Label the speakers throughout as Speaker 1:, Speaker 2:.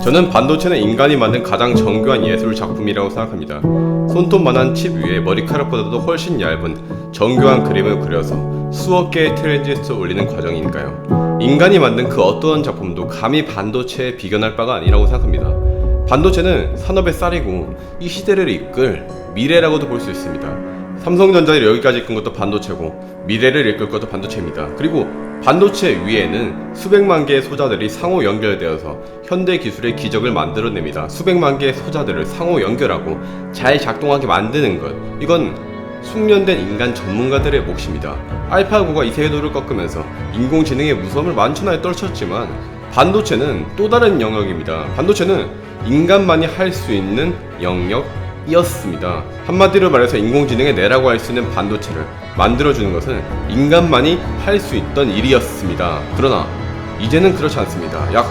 Speaker 1: 저는 반도체는 인간이 만든 가장 정교한 예술 작품이라고 생각합니다. 손톱만한 칩 위에 머리카락보다도 훨씬 얇은 정교한 그림을 그려서 수억 개의 트랜지스터를 올리는 과정이니까요. 인간이 만든 그 어떠한 작품도 감히 반도체에 비견할 바가 아니라고 생각합니다. 반도체는 산업의 쌀이고 이 시대를 이끌 미래라고도 볼 수 있습니다. 삼성전자를 여기까지 이끈 것도 반도체고 미래를 이끌 것도 반도체입니다. 그리고 반도체 위에는 수백만 개의 소자들이 상호 연결되어서 현대 기술의 기적을 만들어냅니다. 수백만 개의 소자들을 상호 연결하고 잘 작동하게 만드는 것, 이건 숙련된 인간 전문가들의 몫입니다. 알파고가 이 세계도를 꺾으면서 인공지능의 무서움을 만천하에 떨쳤지만 반도체는 또 다른 영역입니다. 반도체는 인간만이 할 수 있는 영역이었습니다. 한마디로 말해서 인공지능의 뇌라고 할 수 있는 반도체를 만들어주는 것은 인간만이 할 수 있던 일이었습니다. 그러나 이제는 그렇지 않습니다. 약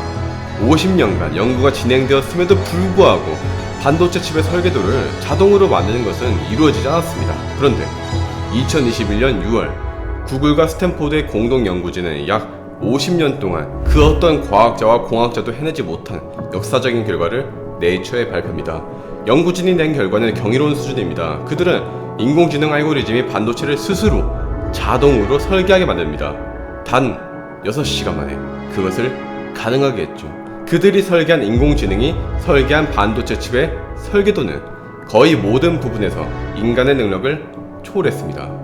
Speaker 1: 50년간 연구가 진행되었음에도 불구하고 반도체 칩의 설계도를 자동으로 만드는 것은 이루어지지 않았습니다. 그런데 2021년 6월 구글과 스탠포드의 공동 연구진은 약 50년 동안 그 어떤 과학자와 공학자도 해내지 못한 역사적인 결과를 네이처에 발표합니다. 연구진이 낸 결과는 경이로운 수준입니다. 그들은 인공지능 알고리즘이 반도체를 스스로 자동으로 설계하게 만듭니다. 단 6시간 만에 그것을 가능하게 했죠. 그들이 설계한 인공지능이 설계한 반도체 칩의 설계도는 거의 모든 부분에서 인간의 능력을 초월했습니다.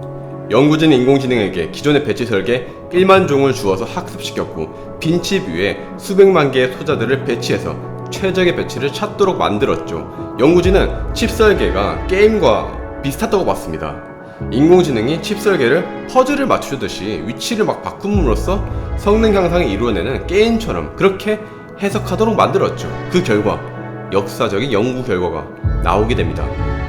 Speaker 1: 연구진 인공지능에게 기존의 배치 설계 1만 종을 주어서 학습시켰고 빈 칩 위에 수백만 개의 소자들을 배치해서 최적의 배치를 찾도록 만들었죠. 연구진은 칩 설계가 게임과 비슷하다고 봤습니다. 인공지능이 칩 설계를 퍼즐을 맞추듯이 위치를 막 바꿈으로써 성능 향상을 이루어내는 게임처럼 그렇게 해석하도록 만들었죠. 그 결과 역사적인 연구 결과가 나오게 됩니다.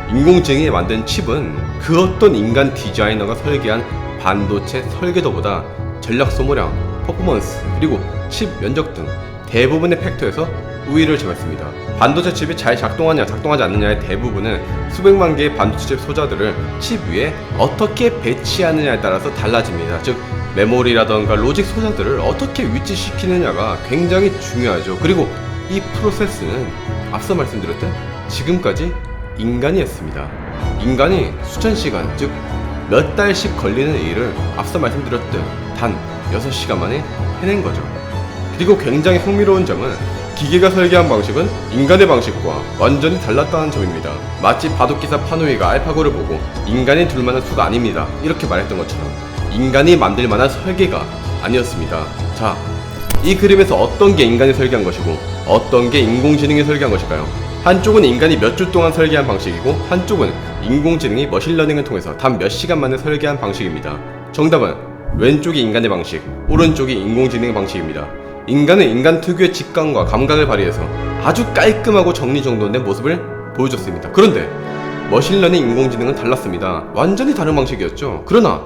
Speaker 1: 인공지능이 만든 칩은 그 어떤 인간 디자이너가 설계한 반도체 설계도보다 전략 소모량, 퍼포먼스, 그리고 칩 면적 등 대부분의 팩터에서 우위를 점했습니다. 반도체 칩이 잘 작동하냐 작동하지 않느냐의 대부분은 수백만 개의 반도체 칩 소자들을 칩 위에 어떻게 배치하느냐에 따라서 달라집니다. 즉 메모리라던가 로직 소자들을 어떻게 위치시키느냐가 굉장히 중요하죠. 그리고 이 프로세스는 앞서 말씀드렸듯 지금까지 인간이 했습니다. 인간이 수천 시간, 즉 몇 달씩 걸리는 일을 앞서 말씀드렸듯 단 6시간 만에 해낸 거죠. 그리고 굉장히 흥미로운 점은 기계가 설계한 방식은 인간의 방식과 완전히 달랐다는 점입니다. 마치 바둑기사 파누이가 알파고를 보고 인간이 둘 만한 수가 아닙니다 이렇게 말했던 것처럼 인간이 만들 만한 설계가 아니었습니다. 자, 이 그림에서 어떤 게 인간이 설계한 것이고 어떤 게 인공지능이 설계한 것일까요? 한쪽은 인간이 몇 주 동안 설계한 방식이고 한쪽은 인공지능이 머신러닝을 통해서 단 몇 시간 만에 설계한 방식입니다. 정답은 왼쪽이 인간의 방식, 오른쪽이 인공지능의 방식입니다. 인간은 인간 특유의 직감과 감각을 발휘해서 아주 깔끔하고 정리정돈된 모습을 보여줬습니다. 그런데 머신러닝 인공지능은 달랐습니다. 완전히 다른 방식이었죠. 그러나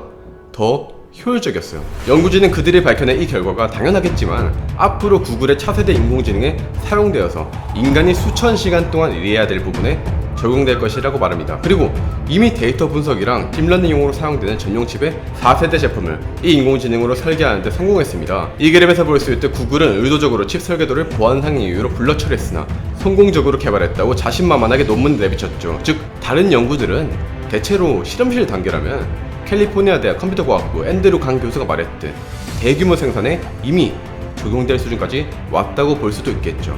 Speaker 1: 더 효율적이었어요. 연구진은 그들이 밝혀낸 이 결과가 당연하겠지만 앞으로 구글의 차세대 인공지능에 사용되어서 인간이 수천 시간 동안 일해야 될 부분에 적용될 것이라고 말합니다. 그리고 이미 데이터 분석이랑 딥러닝용으로 사용되는 전용 칩의 4세대 제품을 이 인공지능으로 설계하는 데 성공했습니다. 이 그림에서 볼 수 있듯 구글은 의도적으로 칩 설계도를 보안상의 이유로 블러 처리했으나 성공적으로 개발했다고 자신만만하게 논문을 내비쳤죠. 즉 다른 연구들은 대체로 실험실 단계라면 캘리포니아 대학 컴퓨터과학부 앤드루 강 교수가 말했듯 대규모 생산에 이미 적용될 수준까지 왔다고 볼 수도 있겠죠.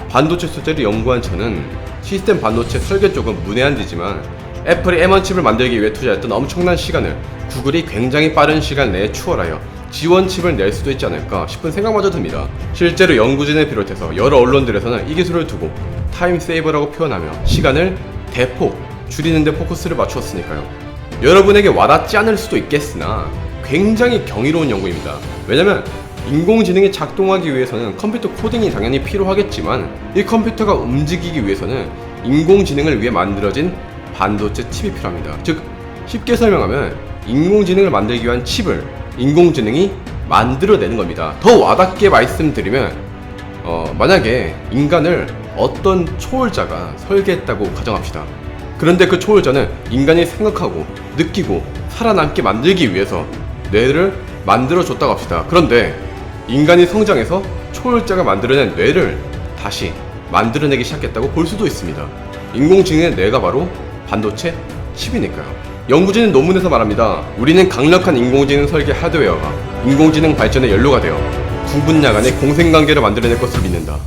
Speaker 1: 반도체 소재를 연구한 저는 시스템 반도체 설계 쪽은 문외한지지만 애플이 M1 칩을 만들기 위해 투자했던 엄청난 시간을 구글이 굉장히 빠른 시간 내에 추월하여 지원 칩을 낼 수도 있지 않을까 싶은 생각마저 듭니다. 실제로 연구진을 비롯해서 여러 언론들에서는 이 기술을 두고 타임 세이버라고 표현하며 시간을 대폭 줄이는 데 포커스를 맞추었으니까요. 여러분에게 와닿지 않을 수도 있겠으나 굉장히 경이로운 연구입니다. 왜냐면 인공지능이 작동하기 위해서는 컴퓨터 코딩이 당연히 필요하겠지만 이 컴퓨터가 움직이기 위해서는 인공지능을 위해 만들어진 반도체 칩이 필요합니다. 즉 쉽게 설명하면 인공지능을 만들기 위한 칩을 인공지능이 만들어내는 겁니다. 더 와닿게 말씀드리면 만약에 인간을 어떤 초월자가 설계했다고 가정합시다. 그런데 그 초월자는 인간이 생각하고 느끼고 살아남게 만들기 위해서 뇌를 만들어줬다고 합시다. 그런데 인간이 성장해서 초월자가 만들어낸 뇌를 다시 만들어내기 시작했다고 볼 수도 있습니다. 인공지능의 뇌가 바로 반도체 칩이니까요. 연구진은 논문에서 말합니다. 우리는 강력한 인공지능 설계 하드웨어가 인공지능 발전의 연료가 되어 두 분야 간의 공생관계를 만들어낼 것을 믿는다.